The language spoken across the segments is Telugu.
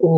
ఓ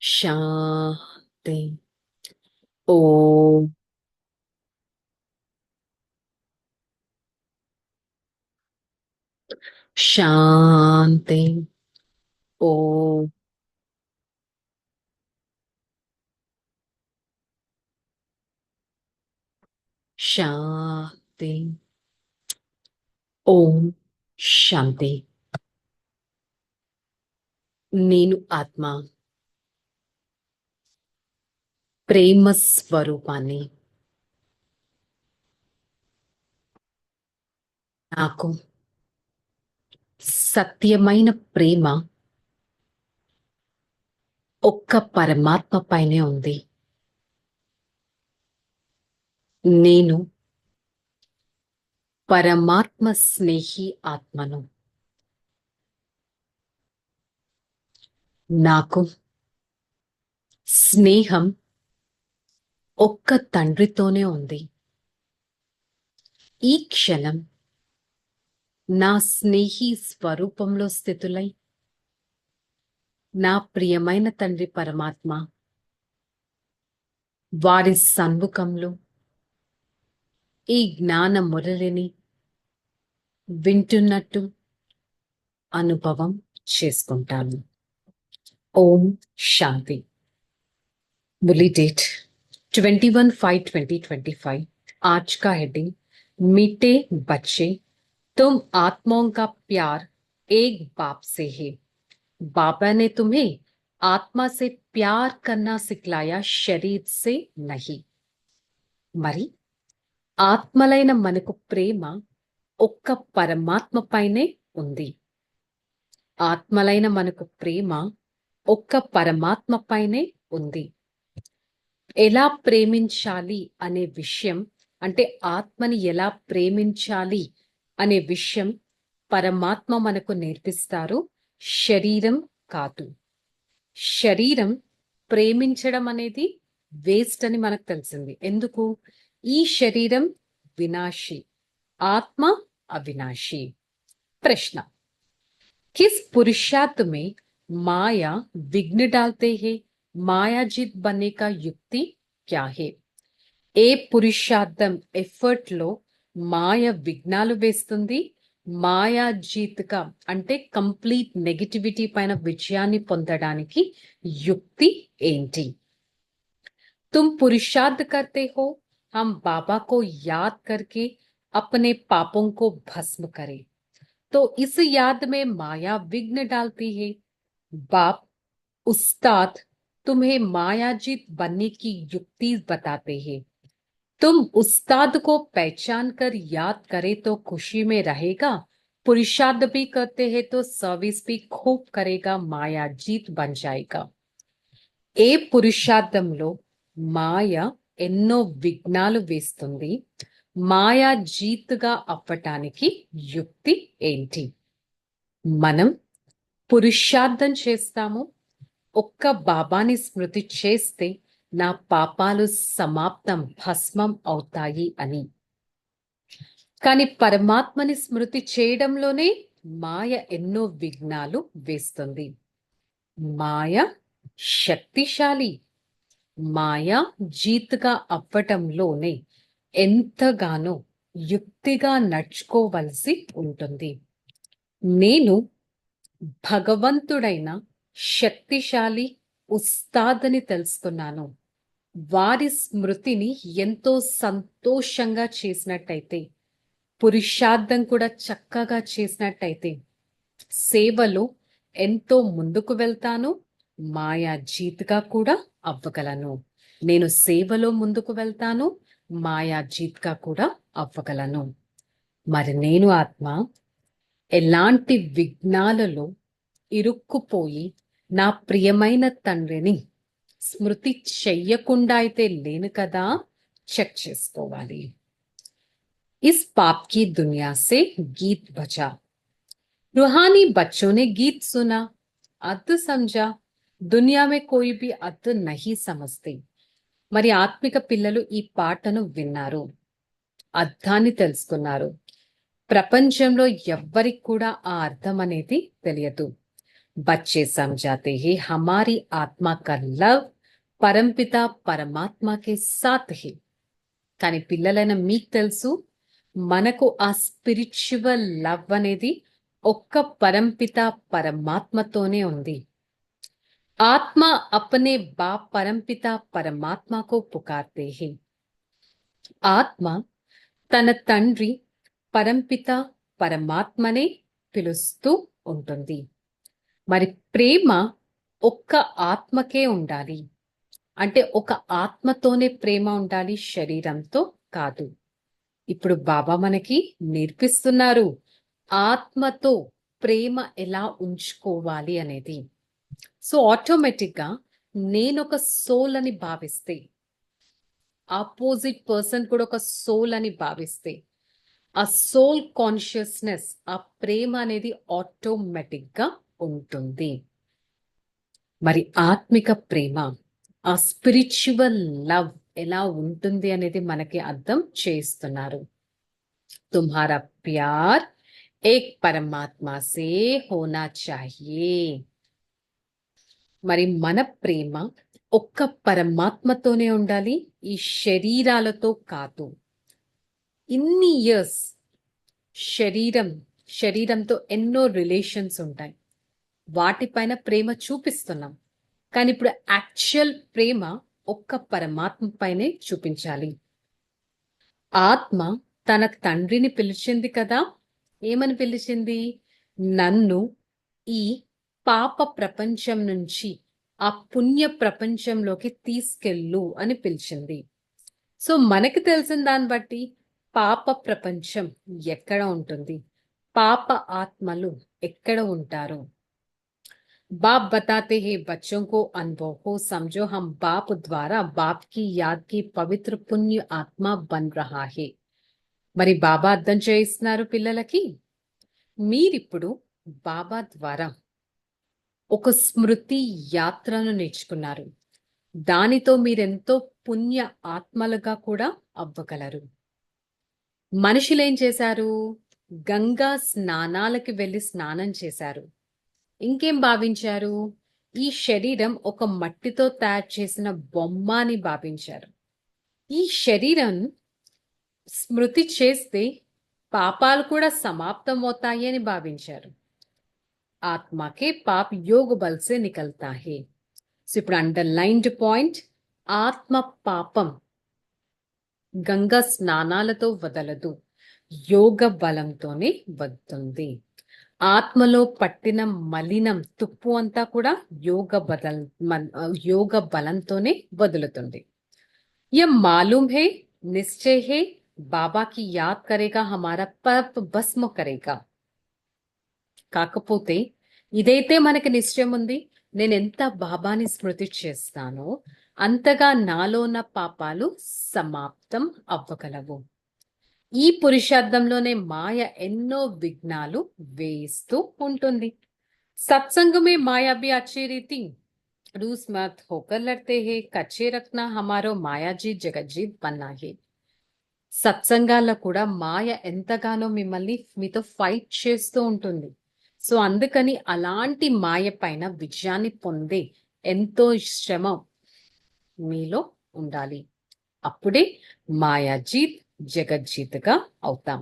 శాంతి. ఓ శాంతి. ఓ శాంతి. ఓం శాంతి. నేను ఆత్మ ప్రేమ స్వరూపాన్ని. నాకు సత్యమైన ప్రేమ ఒక్క పరమాత్మ పైనే ఉంది. నేను పరమాత్మ స్నేహి ఆత్మను. నాకు స్నేహం ఒక్క తండ్రితోనే ఉంది. ఈ క్షణం నా స్నేహి స్వరూపంలో స్థితులై నా ప్రియమైన తండ్రి పరమాత్మ వారి సన్ముఖంలో ఈ జ్ఞాన మురళిని వింటున్నట్టు అనుభవం చేసుకుంటాను. ఓం శాంతి. मुरली डेट 21/5/2025। आज का हेडिंग मीठे बच्चे, तुम आत्माओं का प्यार एक बाप से है। बाबा ने तुम्हें आत्मा से प्यार करना सिखलाया, शरीर से नहीं। మరి ఆత్మలైన మనకు ప్రేమ ఒక్క పరమాత్మ పైనే ఉంది. ఆత్మలైన మనకు ప్రేమ ఒక్క పరమాత్మ పైనే ఉంది. ఎలా ప్రేమించాలి అనే విషయం, అంటే ఆత్మని ఎలా ప్రేమించాలి అనే విషయం పరమాత్మ మనకు నేర్పిస్తారు, శరీరం కాదు. శరీరం ప్రేమించడం అనేది వేస్ట్ అని మనకు తెలిసింది. ఎందుకు? ఈ శరీరం వినాశి, ఆత్మ అవినాశి. ప్రశ్న: किस पुरुषार्थ में माया विघ्न डालते हैं? माया जीत बनने का युक्ति क्या है? ఏ పురుషార్థం ఎఫర్ట్ లో మాయ విఘ్నాలు వేస్తుంది? మాయా జీత్గా అంటే కంప్లీట్ నెగటివిటీ పైన విజయాన్ని పొందడానికి యుక్తి ఏంటి? तुम पुरुषार्थ करते हो, हम बाबा को याद करके अपने पापों को भस्म करें, तो इस याद में माया विघ्न डालती है। बाप उस्ताद तुम्हें मायाजीत बनने की युक्ति बताते हैं। तुम उस्ताद को पहचान कर याद करे तो खुशी में रहेगा, पुरुषार्थ भी करते हैं तो सर्विस भी खूब करेगा, माया जीत बन जाएगा। ఏ పురుషార్థంలో మాయ ఎన్నో విఘ్నాలు వేస్తుంది? మాయా జీత్గా అవ్వటానికి యుక్తి ఏంటి? మనం పురుషార్థం చేస్తాము, ఒక్క బాబాని స్మృతి చేస్తే నా పాపాలు సమాప్తం, భస్మం అవుతాయి అని. కానీ పరమాత్మని స్మృతి చేయడంలోనే మాయ ఎన్నో విఘ్నాలు వేస్తుంది. మాయ శక్తిశాలి. మాయా జీత్గా అవ్వటంలోనే ఎంతగానో యుక్తిగా నడుచుకోవలసి ఉంటుంది. నేను భగవంతుడైన శక్తిశాలి ఉస్తాదని తెలుసుకున్నాను. వారి స్మృతిని ఎంతో సంతోషంగా చేసినట్టయితే, పురుషార్థం కూడా చక్కగా చేసినట్టయితే సేవలో ఎంతో ముందుకు వెళ్తాను, మాయా జీత్గా కూడా అవ్వగలను. నేను సేవలో ముందుకు వెళ్తాను, మాయా జీత్గా కూడా అవ్వగలను. మరి నేను ఆత్మ ఎలాంటి విఘ్నాలలో ఇరుక్కుపోయి నా ప్రియమైన తండ్రిని స్మృతి చెయ్యకుండా అయితే లేను కదా, చెక్ చేసుకోవాలి. इस पाप की दुनिया से गीत बजा, रूहानी बच्चों ने गीत सुना, अर्थ समझा, దునియా మే కోయి బి అర్థ నహీ సమజ్తే. మరి ఆత్మిక పిల్లలు ఈ పాటను విన్నారు, అర్థాన్ని తెలుసుకున్నారు. ప్రపంచంలో ఎవ్వరికి కూడా ఆ అర్థం అనేది తెలియదు. बच्चे समझाते हैं हमारी आत्मा का लव పరంపిత పరమాత్మకే సాత్ హే. కానీ పిల్లలైన మీకు తెలుసు, మనకు ఆ స్పిరిచువల్ లవ్ అనేది ఒక్క పరంపిత పరమాత్మతోనే ఉంది. ఆత్మ అపనే బాప్ పరంపిత పరమాత్మకు పుకార్తే హే. ఆత్మ తన తండ్రి పరంపిత పరమాత్మనే పిలుస్తూ ఉంటుంది. మరి ప్రేమ ఒక్క ఆత్మకే ఉండాలి. అంటే ఒక ఆత్మతోనే ప్రేమ ఉండాలి, శరీరంతో కాదు. ఇప్పుడు బాబా మనకి నేర్పిస్తున్నారు ఆత్మతో ప్రేమ ఎలా ఉంచుకోవాలి అనేది. సో ఆటోమేటిక్ గా నేనొక సోల్ అని భావిస్తే, ఆపోజిట్ పర్సన్ కూడా ఒక సోల్ అని భావిస్తే, ఆ సోల్ కాన్షియస్నెస్, ఆ ప్రేమ అనేది ఆటోమేటిక్ గా ఉంటుంది. మరి ఆత్మిక ప్రేమ, ఆ స్పిరిచువల్ లవ్ ఎలా ఉంటుంది అనేది మనకి అర్థం చేస్తున్నారు. తుమ్హారా ప్యార్ ఏక్ పరమాత్మా సే హోనా చాహియే. మరి మన ప్రేమ ఒక్క పరమాత్మతోనే ఉండాలి, ఈ శరీరాలతో కాదు. ఇన్ని ఇయర్స్ శరీరంతో ఎన్నో రిలేషన్స్ ఉంటాయి, వాటిపైన ప్రేమ చూపిస్తున్నాం. కానీ ఇప్పుడు యాక్చువల్ ప్రేమ ఒక్క పరమాత్మ పైనే చూపించాలి. ఆత్మ తన తండ్రిని పిలిచింది కదా, ఏమని పిలిచింది? నన్ను ఈ పాప ప్రపంచం నుంచి ఆ పుణ్య ప్రపంచంలోకి తీసుకెళ్ళు అని పిలిచింది. సో మనకి తెలిసిన దాన్ని బట్టి పాప ప్రపంచం ఎక్కడ ఉంటుంది, పాప ఆత్మలు ఎక్కడ ఉంటారు? बाप बताते हैं बच्चों को अनुभव हो समझो हम बाप द्वारा बाप की याद की పవిత్ర పుణ్య ఆత్మ బన్ రహా హే. మరి బాబా అర్థం చేయిస్తున్నారు పిల్లలకి, మీరిప్పుడు బాబా ద్వారా ఒక స్మృతి యాత్రను నేర్చుకున్నారు. దానితో మీరెంతో పుణ్య ఆత్మలుగా కూడా అవ్వగలరు. మనుషులేం చేశారు? గంగా స్నానాలకి వెళ్లి స్నానం చేశారు. ఇంకేం భావించారు? ఈ శరీరం ఒక మట్టితో తయారు చేసిన బొమ్మ అని భావించారు. ఈ శరీరం స్మృతి చేస్తే పాపాలు కూడా సమాప్తమవుతాయి అని భావించారు. ఆత్మకే పాప్ యోగ బల్ సే నికల్తా హే. సో ఇప్పుడు అండర్లైన్డ్ పాయింట్, ఆత్మ పాపం గంగా స్నానాలతో వదలదు, యోగ బలంతోనే వదులుతుంది. ఆత్మలో పట్టిన మలినం తుప్పు అంతా కూడా యోగ బలంతోనే వదులుతుంది. ये मालूम है, निश्चय है, बाबा की याद करेगा हमारा पाप भस्म करेगा. కాకపోతే ఇదైతే మనకి నిశ్చయం ఉంది, నేను ఎంత బాబాని స్మృతి చేస్తానో అంతగా నాలో ఉన్న పాపాలు సమాప్తం అవ్వగలవు. ఈ పురుషార్థంలోనే మాయ ఎన్నో విఘ్నాలు వేయిస్తూ ఉంటుంది. सत्संग में माया भी अच्छी रीति रूस मत होकर लड़ते हैं, कच्चे रखना हमारो मायाजी जगज्जीत बना है. సత్సంగాల్లో కూడా మాయ ఎంతగానో మిమ్మల్ని మీతో ఫైట్ చేస్తూ ఉంటుంది. సో అందుకని అలాంటి మాయ పైన విజయాన్ని పొందే ఎంతో శ్రమ మీలో ఉండాలి. అప్పుడే మాయాజీత్ జగజ్జీత్గా అవుతాం.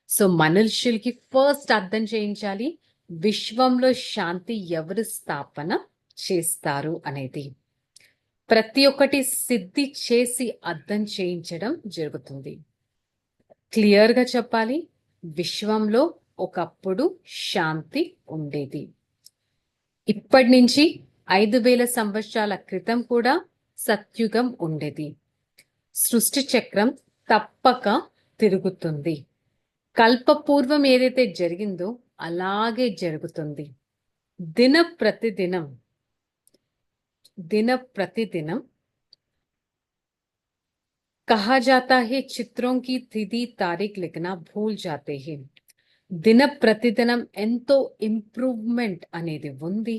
సో మనుష్యులకి ఫస్ట్ అర్థం చేయించాలి, విశ్వంలో శాంతి ఎవరు స్థాపన చేస్తారు అనేది. ప్రతి ఒక్కటి సిద్ధి చేసి అర్థం చేయించడం జరుగుతుంది. క్లియర్గా చెప్పాలి, విశ్వంలో ఒకప్పుడు శాంతి ఉండేది. ఇప్పటి నుంచి 5000 సంవత్సరాల క్రితం కూడా సత్యుగం ఉండేది. సృష్టి చక్రం తప్పక తిరుగుతుంది. కల్పపూర్వం ఏదైతే జరిగిందో అలాగే జరుగుతుంది. దిన ప్రతిదినం कहा जाता है चित्रों की तिथि तारीख लिखना भूल जाते हैं. దిన ప్రతిదినం ఎంతో ఇంప్రూవ్మెంట్ అనేది ఉంది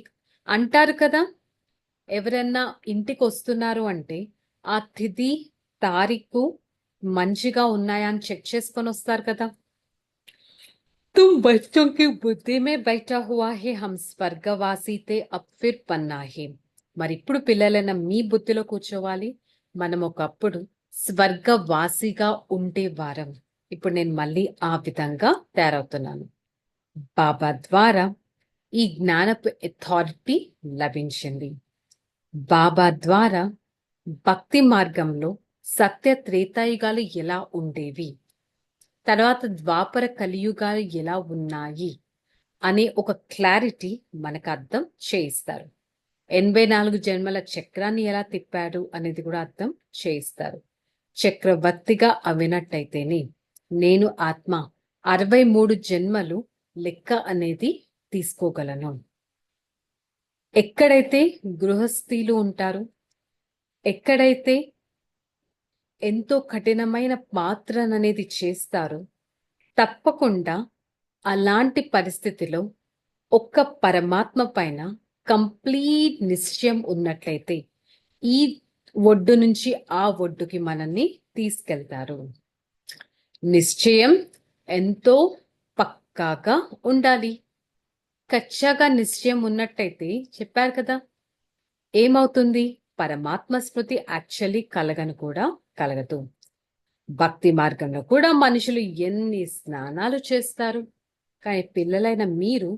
అంటారు కదా. ఎవరన్నా ఇంటికి వస్తున్నారు అంటే ఆ తిథి తారీఖు మంచిగా ఉన్నాయా అని చెక్ చేసుకొని వస్తారు కదా. तुम बच्चों की बुद्धि में बैठा हुआ है हम స్వర్గవాసి తే అబ్ ఫిర్ పన్నా హే. మరి ఇప్పుడు పిల్లలైన మీ బుద్ధిలో కూర్చోవాలి. మనం ఒకప్పుడు స్వర్గవాసిగా ఉండేవారం. ఇప్పుడు నేను మళ్ళీ ఆ విధంగా తయారవుతున్నాను. బాబా ద్వారా ఈ జ్ఞానపు అథారిటీ లభించింది. బాబా ద్వారా భక్తి మార్గంలో సత్య త్రేతాయుగాలు ఎలా ఉండేవి, తర్వాత ద్వాపర కలియుగాలు ఎలా ఉన్నాయి అనే ఒక క్లారిటీ మనకు అర్థం చేయిస్తారు. 84 జన్మల చక్రాన్ని ఎలా తిప్పాడు అనేది కూడా అర్థం చేయిస్తారు. చక్రవర్తిగా అవినట్టయితేనే నేను ఆత్మ 63 జన్మలు లెక్క అనేది తీసుకోగలను. ఎక్కడైతే గృహస్థీలు ఉంటారు, ఎక్కడైతే ఎంతో కఠినమైన పాత్రననేది చేస్తారు, తప్పకుండా అలాంటి పరిస్థితిలో ఒక్క పరమాత్మ పైన కంప్లీట్ నిశ్చయం ఉన్నట్లయితే ఈ ఒడ్డు నుంచి ఆ ఒడ్డుకి మనల్ని తీసుకెళ్తారు. నిశ్చయం ఎంతో పక్కాగా ఉండాలి. కచ్చాగా నిశ్చయం ఉన్నట్టయితే చెప్పారు కదా, ఏమవుతుంది? పరమాత్మ స్మృతి యాక్చువల్లీ కలగను కూడా కలగదు. భక్తి మార్గంలో కూడా మనుషులు ఎన్ని స్నానాలు చేస్తారు, కానీ పిల్లలైన మీరు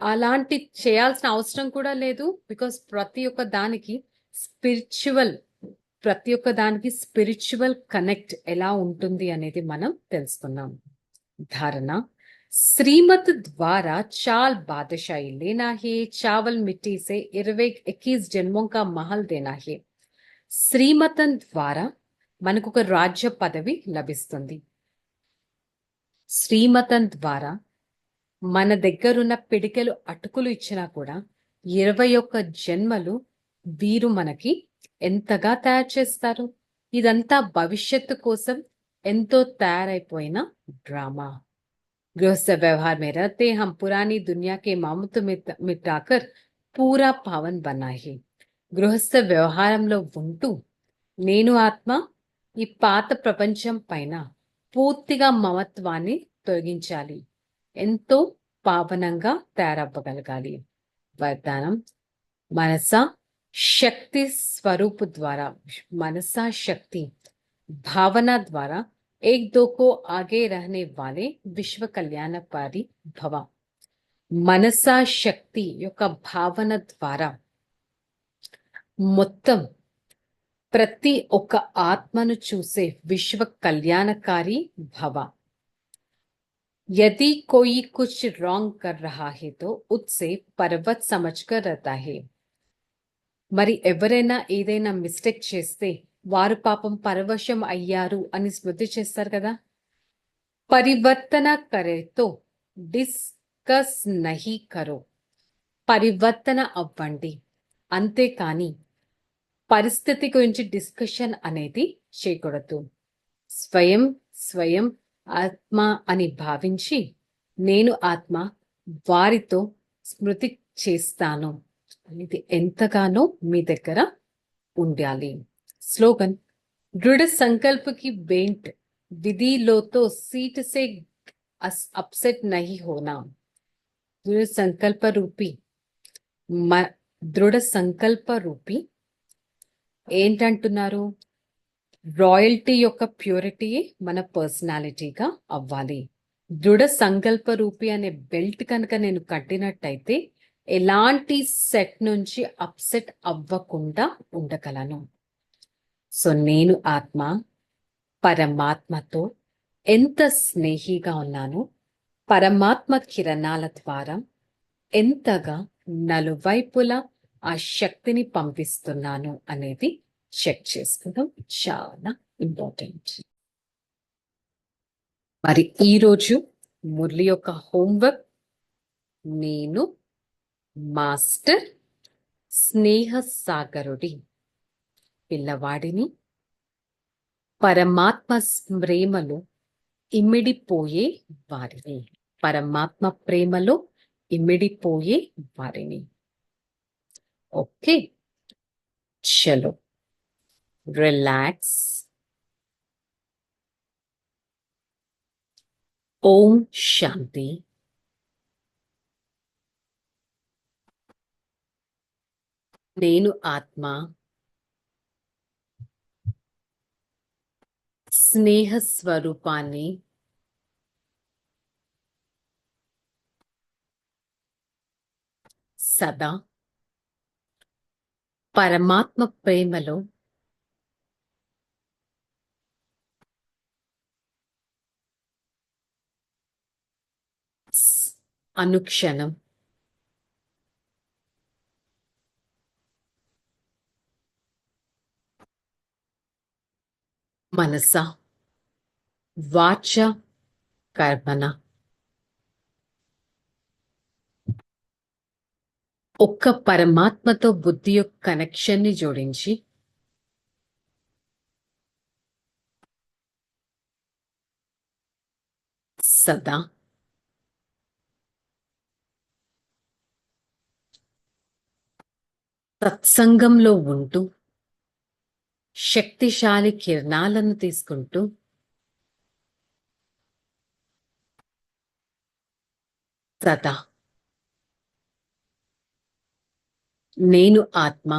అలాంటి చేయాల్సిన అవసరం కూడా లేదు. బికాస్ ప్రతి ఒక్క దానికి స్పిరిచువల్ కనెక్ట్ ఎలా ఉంటుంది అనేది మనం తెలుసుకున్నాం. ధారణ श्रीमत द्वारा चाल बादशाही लेना है, चावल मिट्टी से 21 जन्मों का महल देना है. శ్రీమతం ద్వారా మనకు ఒక రాజ్య పదవి లభిస్తుంది. శ్రీమతం ద్వారా మన దగ్గరున్న పిడికెలు అటుకులు ఇచ్చినా కూడా 21 జన్మలు వీరు మనకి ఎంతగా తయారు చేస్తారు. ఇదంతా భవిష్యత్తు కోసం ఎంతో తయారైపోయిన డ్రామా. गृहस्थ व्यवहार में रहते हम पुरानी दुनिया के मामूत मिटाकर पूरा पावन बना है. గృహస్థ వ్యవహారంలో ఉంటూ నేను ఆత్మ ఈ పాత ప్రపంచం పైన పూర్తిగా మమత్వాన్ని తొలగించాలి, ఎంతో పావనంగా తయారవ్వగలగాలి. వరదానం మనస శక్తి స్వరూపు ద్వారా, మనసా శక్తి భావన ద్వారా एक दो को आगे रहने वाले విశ్వ కళ్యాణకారి భవ. మనసా శక్తి యొక్క భావన ద్వారా మొత్తం ప్రతి ఒక్క ఆత్మను చూసే విశ్వ కళ్యాణకారి భవ. यदि कोई कुछ रॉन्ग कर रहा है तो उससे पर्वत समझकर रहता है. మరి ఎవరైనా ఏదైనా మిస్టేక్ చేస్తే వారు పాపం పరవశం అయ్యారు అని స్మృతి చేస్తారు కదా. పరివర్తన కరేతో డిస్కస్ నహి కరో. పరివర్తన అవ్వండి, అంతేకాని పరిస్థితి గురించి డిస్కషన్ అనేది చేయకూడదు. స్వయం ఆత్మ అని భావించి నేను ఆత్మ వారితో స్మృతి చేస్తాను అనేది ఎంతగానో మీ దగ్గర ఉండాలి. स्लोगन दृढ़ संकल्प की बेंट विधि लो तो सीट से अपसेट नहीं होना. दृढ़ संकल्प रूपी ఏంటంటున్నారు? రాయల్టీ యొక్క ప్యూరిటీ మన పర్సనాలిటీగా అవ్వాలి. దృఢ సంకల్ప రూపి అనే బెల్ట్ కనుక నేను కట్టినట్టయితే ఎలాంటి సెట్ నుంచి అప్సెట్ అవ్వకుండా ఉండగలను. సో నేను ఆత్మ పరమాత్మతో ఎంత స్నేహిగా ఉన్నాను, పరమాత్మ కిరణాల ద్వారా ఎంతగా నలువైపులా ఆ శక్తిని పంపిస్తున్నాను అనేది చెక్ చేసుకోవడం చాలా ఇంపార్టెంట్. మరి ఈరోజు మురళి యొక్క హోంవర్క్, నేను మాస్టర్ స్నేహ సాగరుడి పిల్లవాడిని, పరమాత్మ ప్రేమలో ఇమిడిపోయే వారిని, పరమాత్మ ప్రేమలో ఇమిడిపోయే వారిని. ఓకే, చలో రిలాక్స్. ఓం శాంతి. నేను ఆత్మ స్నేహ స్వరూపాన్ని సదా పరమాత్మ ప్రేమలో అనుక్షణం మనస వాచ కర్మణ ఒక్క పరమాత్మతో బుద్ధి యొక్క కనెక్షన్ ని జోడించి సదా సత్సంగంలో ఉంటూ శక్తిశాలి కిరణాలను తీసుకుంటూ సదా నేను ఆత్మ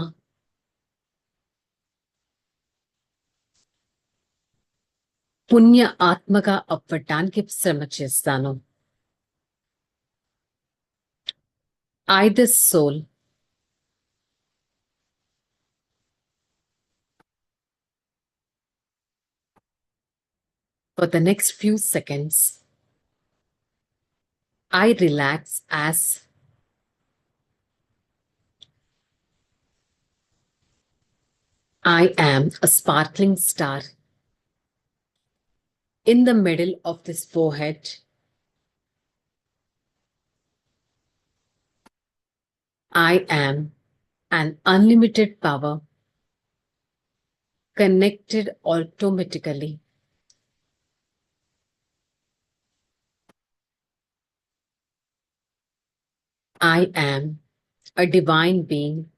పుణ్య ఆత్మగా అవ్వటానికి శ్రమ చేస్తాను. I the soul for the next few seconds I relax as I am a sparkling star in the middle of this forehead. I am an unlimited power connected automatically. I am a divine being.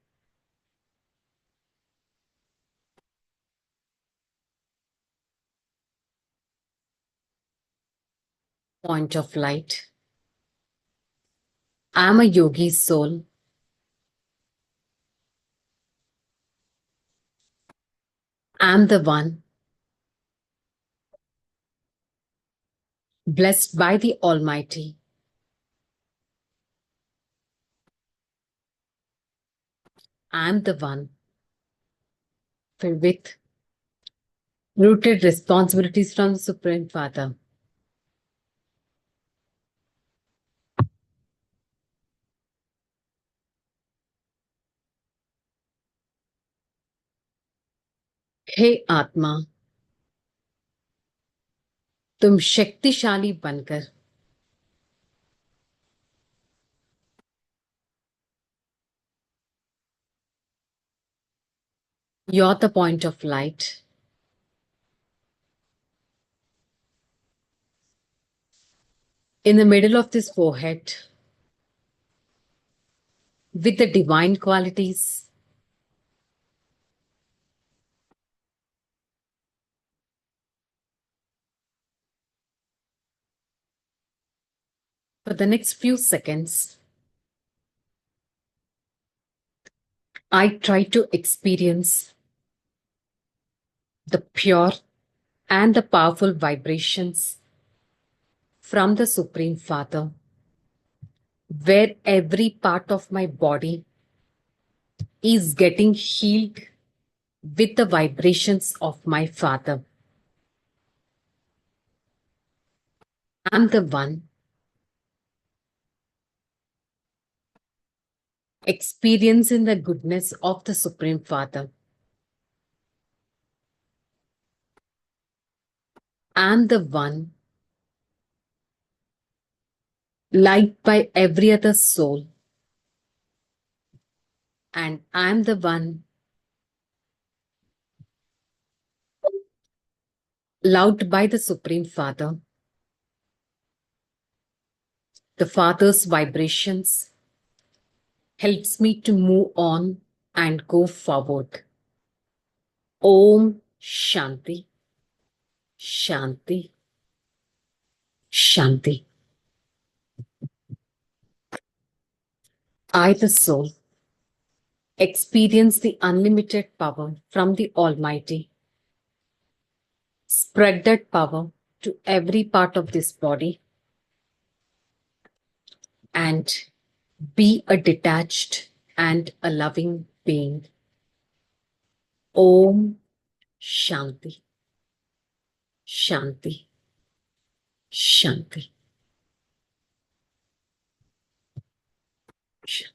Point of light. I am a yogi soul. I am the one blessed by the Almighty. I am the one filled with rooted responsibilities from the Supreme Father. हे आत्मा, तुम शक्तिशाली बनकर you're the point of light. In the middle of this forehead, with the divine qualities, for the next few seconds, I try to experience the pure and the powerful vibrations from the Supreme Father, where every part of my body is getting healed with the vibrations of my Father. I'm the one experiencing the goodness of the Supreme Father. I'm the one liked by every other soul, and I'm the one loved by the Supreme Father. The Father's vibrations helps me to move on and go forward. Om Shanti, Shanti, Shanti. I, the soul, experience the unlimited power from the Almighty. Spread that power to every part of this body and be a detached and a loving being. Om Shanti. Shanti. Shanti. Shanti.